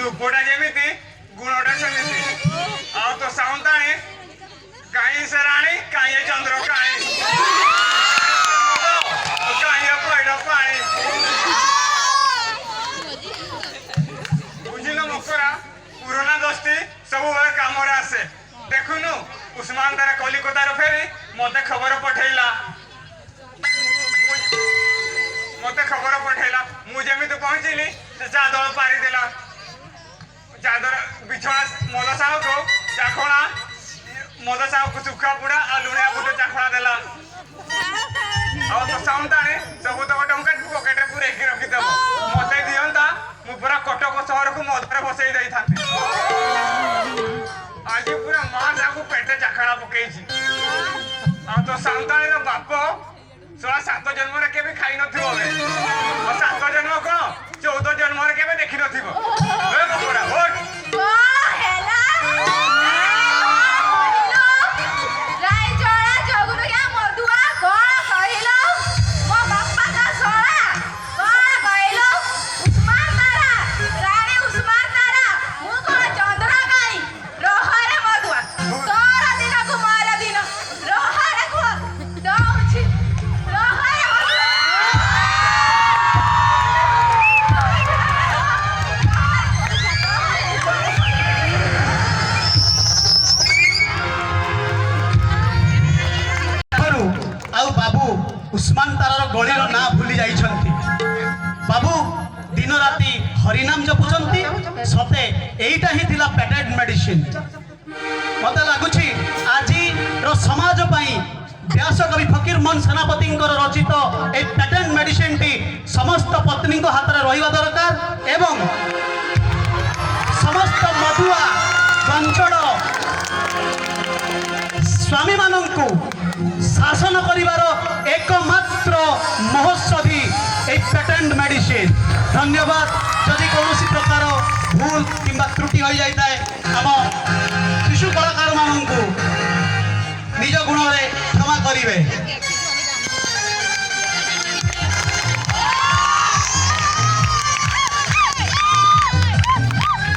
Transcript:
रूपोटा जेमिति गुणोटा सेमिति आ तो साउंताणी काई सराणी काई चंद्र काई काई पैड पाणी बुझिलो मकरा पुराना दोस्ती सब बेले काम रे आसे देखुनु उस्मान तारा कलिकता रो फेरी मते खबर पठैला मु जेमिति पहुंचली से चादर पारी देला चादर बिछवा मद साहु को चाखणा मद साहु को सुखा पुड़ा आ लुणिया गुटे चाखणा देला आ तो साउंताने सब तो टंका पॉकेट रे पूरे की रखि देबो मते दियंता मु पूरा कटक शहर को मदरे बसई जाई थांती आज पूरा मां जाको पेटे चाखणा पकेई छी आ तो साउंताने रो बापो 7 जन्म रे केबे खाई नथिबो बे 7 जन्म को 14 जन्म रे केबे देखि नथिबो ए बकरा ओट ओ हेला राय जोड़ा जगुरिया मधुआ कोन कहिलो मो बापा का सोळा कोन कहिलो उस्मान तारा रानी उस्मान तारा मु कोन चंद्र काई रोहरे मधुआ तोर दिन को मार दिन रोहरे को दौछि उस्मान तारार गलीर ना भूली जाइछंती बाबू दिन राति हरिनाम जपुचंती सते एइटा ही थिला पेटेंट मेडिसिन मते लागुछि आजी रो समाज पई व्यास कवि फकीर मोहन सेनापति रचित ए पेटेंट मेडिसिन टी समस्त पत्नी को हाथ में रहिबा दरकार एवं ମାନଙ୍କୁ ଶାସନ କରିବାର ଏକମାତ୍ର ମହୋତ୍ସବୀ এই পেটেন্ট মেডিসিন। ধন্যবাদ। যদি কৌশি প্রকার ভুল কিংবা ত্রুটি হয়ে যাই আম শিশু কলাকার মানুষ নিজ গুণরে ক্ষমা করবে।